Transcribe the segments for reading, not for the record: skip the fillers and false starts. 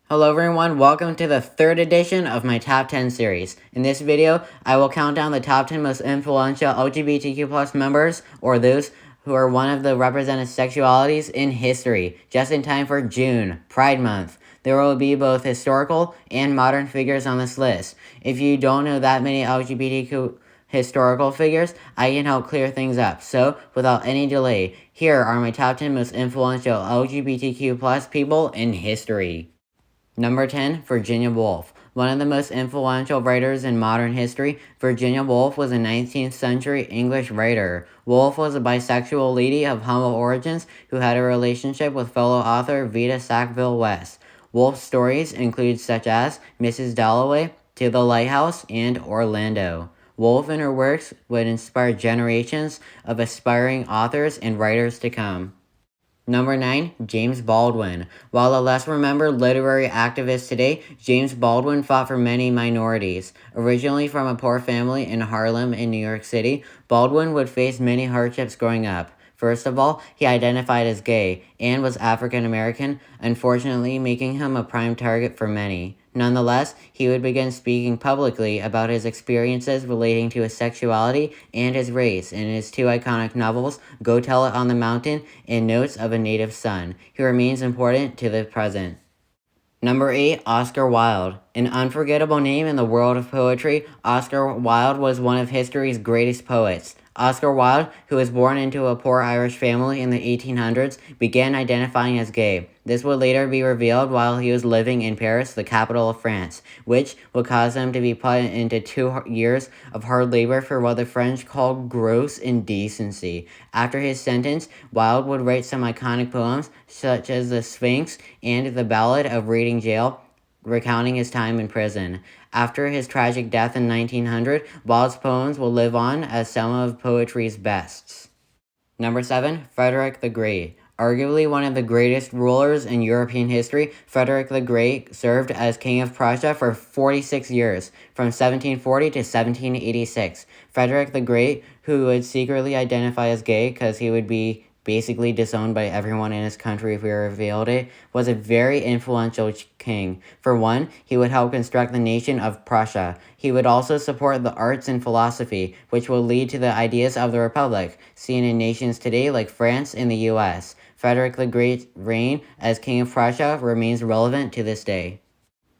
Hello everyone, welcome to the third edition of my Top 10 series. In this video, I will count down the top 10 most influential LGBTQ plus members, or those who are one of the represented sexualities in history, just in time for June, Pride Month. There will be both historical and modern figures on this list. If you don't know that many LGBTQ historical figures, I can help clear things up. So, without any delay, here are my top 10 most influential LGBTQ plus people in history. Number 10, Virginia Woolf. One of the most influential writers in modern history, Virginia Woolf was a 19th century English writer. Woolf was a bisexual lady of humble origins who had a relationship with fellow author Vita Sackville West. Woolf's stories include such as Mrs. Dalloway, To the Lighthouse, and Orlando. Woolf and her works would inspire generations of aspiring authors and writers to come. Number 9, James Baldwin. While a less remembered literary activist today, James Baldwin fought for many minorities. Originally from a poor family in Harlem in New York City, Baldwin would face many hardships growing up. First of all, he identified as gay and was African American, unfortunately making him a prime target for many. Nonetheless, he would begin speaking publicly about his experiences relating to his sexuality and his race in his two iconic novels, Go Tell It on the Mountain and Notes of a Native Son. He remains important to the present. Number 8, Oscar Wilde. An unforgettable name in the world of poetry, Oscar Wilde was one of history's greatest poets. Oscar Wilde, who was born into a poor Irish family in the 1800s, began identifying as gay. This would later be revealed while he was living in Paris, the capital of France, which would cause him to be put into 2 years of hard labor for what the French called gross indecency. After his sentence, Wilde would write some iconic poems, such as The Sphinx and The Ballad of Reading Gaol, recounting his time in prison. After his tragic death in 1900, Wilde's poems will live on as some of poetry's bests. Number 7, Frederick the Great. Arguably one of the greatest rulers in European history, Frederick the Great served as King of Prussia for 46 years, from 1740 to 1786. Frederick the Great, who would secretly identify as gay because he would be basically disowned by everyone in his country if he revealed it, was a very influential king. For one, he would help construct the nation of Prussia. He would also support the arts and philosophy, which will lead to the ideas of the Republic, seen in nations today like France and the US. Frederick the Great's reign as King of Prussia remains relevant to this day.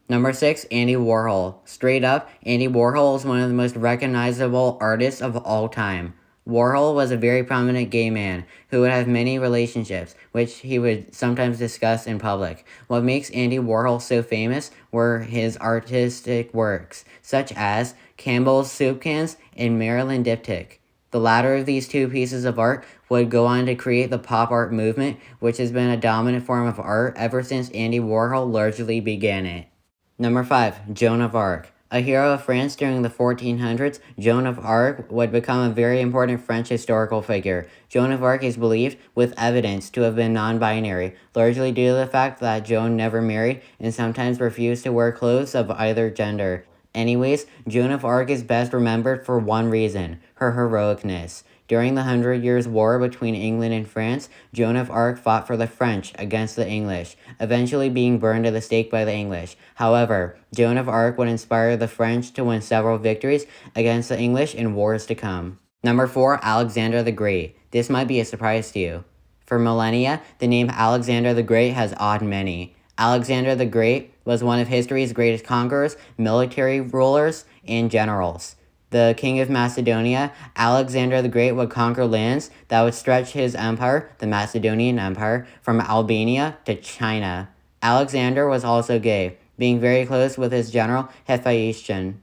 Number 6, Andy Warhol. Straight up, Andy Warhol is one of the most recognizable artists of all time. Warhol was a very prominent gay man who would have many relationships, which he would sometimes discuss in public. What makes Andy Warhol so famous were his artistic works, such as Campbell's Soup Cans and Marilyn Diptych. The latter of these two pieces of art would go on to create the pop art movement, which has been a dominant form of art ever since Andy Warhol largely began it. Number 5, Joan of Arc. A hero of France during the 1400s, Joan of Arc would become a very important French historical figure. Joan of Arc is believed, with evidence, to have been non-binary, largely due to the fact that Joan never married and sometimes refused to wear clothes of either gender. Anyways, Joan of Arc is best remembered for one reason: her heroicness. During the 100 Years' War between England and France, Joan of Arc fought for the French against the English, eventually being burned at the stake by the English. However, Joan of Arc would inspire the French to win several victories against the English in wars to come. Number 4, Alexander the Great. This might be a surprise to you. For millennia, the name Alexander the Great has awed many. Alexander the Great was one of history's greatest conquerors, military rulers, and generals. The king of Macedonia, Alexander the Great would conquer lands that would stretch his empire, the Macedonian Empire, from Albania to China. Alexander was also gay, being very close with his general Hephaestion.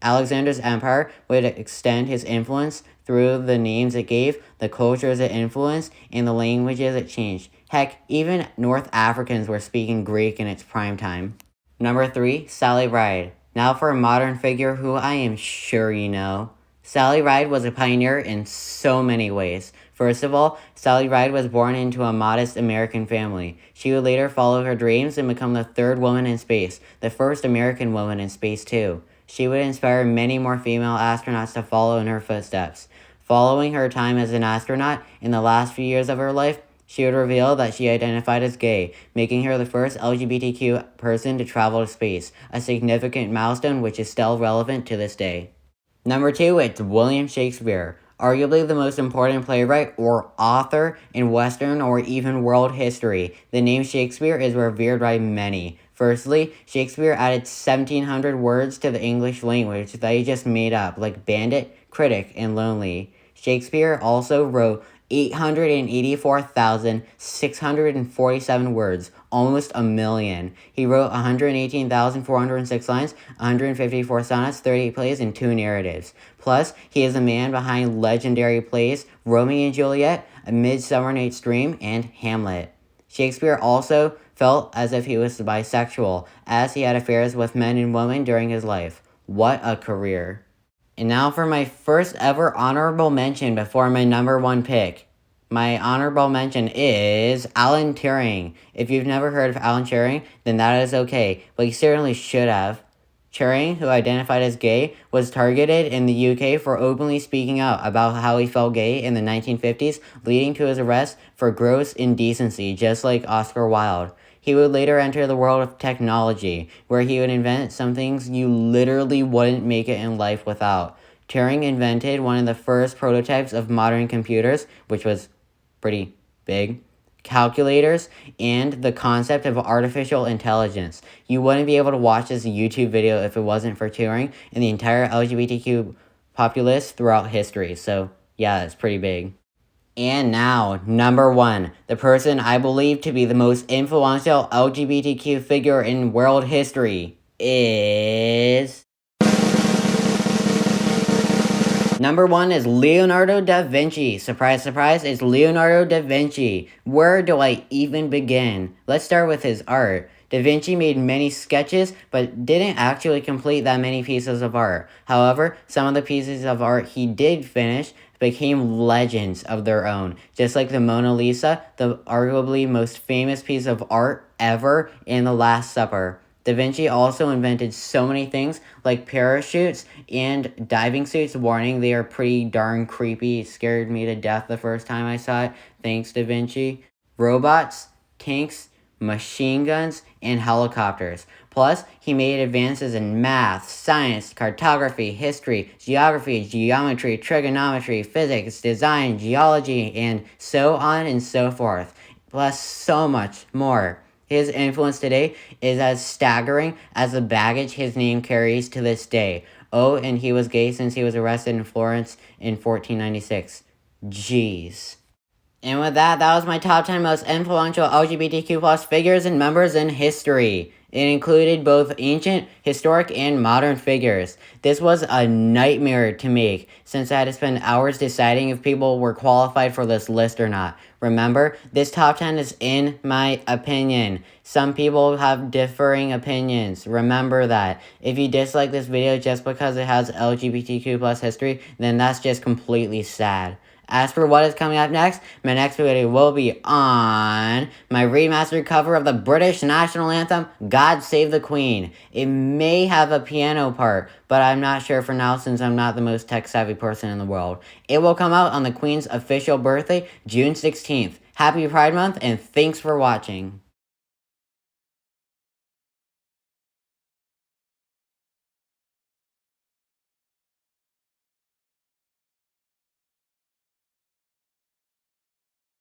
Alexander's empire would extend his influence through the names it gave, the cultures it influenced, and the languages it changed. Heck, even North Africans were speaking Greek in its prime time. Number 3, Sally Ride. Now for a modern figure who I am sure you know. Sally Ride was a pioneer in so many ways. First of all, Sally Ride was born into a modest American family. She would later follow her dreams and become the third woman in space, the first American woman in space too. She would inspire many more female astronauts to follow in her footsteps. Following her time as an astronaut, in the last few years of her life, she would reveal that she identified as gay, making her the first LGBTQ person to travel to space, a significant milestone which is still relevant to this day. Number 2, it's William Shakespeare, arguably the most important playwright or author in Western or even world history. The name Shakespeare is revered by many. Firstly, Shakespeare added 1,700 words to the English language that he just made up, like bandit, critic, and lonely. Shakespeare also wrote 884,647 words, almost a million. He wrote 118,406 lines, 154 sonnets, 38 plays, and 2 narratives. Plus, he is the man behind legendary plays Romeo and Juliet, A Midsummer Night's Dream, and Hamlet. Shakespeare also felt as if he was bisexual, as he had affairs with men and women during his life. What a career. And now for my first ever honorable mention before my number 1 pick. My honorable mention is Alan Turing. If you've never heard of Alan Turing, then that is okay, but you certainly should have. Turing, who identified as gay, was targeted in the UK for openly speaking out about how he felt gay in the 1950s, leading to his arrest for gross indecency, just like Oscar Wilde. He would later enter the world of technology, where he would invent some things you literally wouldn't make it in life without. Turing invented one of the first prototypes of modern computers, which was pretty big, calculators, and the concept of artificial intelligence. You wouldn't be able to watch this YouTube video if it wasn't for Turing and the entire LGBTQ populace throughout history. So yeah, it's pretty big. And now, number 1, the person I believe to be the most influential LGBTQ figure in world history is... Number 1 is Leonardo da Vinci. Surprise, surprise, it's Leonardo da Vinci. Where do I even begin? Let's start with his art. Da Vinci made many sketches, but didn't actually complete that many pieces of art. However, some of the pieces of art he did finish became legends of their own. Just like the Mona Lisa, the arguably most famous piece of art ever, in The Last Supper. Da Vinci also invented so many things like parachutes and diving suits. Warning, they are pretty darn creepy. It scared me to death the first time I saw it. Thanks, Da Vinci. Robots, tanks, machine guns, and helicopters. Plus, he made advances in math, science, cartography, history, geography, geometry, trigonometry, physics, design, geology, and so on and so forth. Plus, so much more. His influence today is as staggering as the baggage his name carries to this day. Oh, and he was gay since he was arrested in Florence in 1496. Jeez. And with that was my top 10 most influential LGBTQ plus figures and members in history. It included both ancient, historic, and modern figures. This was a nightmare to make, since I had to spend hours deciding if people were qualified for this list or not. Remember, this top 10 is in my opinion. Some people have differing opinions. Remember that. If you dislike this video just because it has LGBTQ plus history, then that's just completely sad. As for what is coming up next, my next video will be on my remastered cover of the British national anthem, God Save the Queen. It may have a piano part, but I'm not sure for now since I'm not the most tech-savvy person in the world. It will come out on the Queen's official birthday, June 16th. Happy Pride Month, and thanks for watching.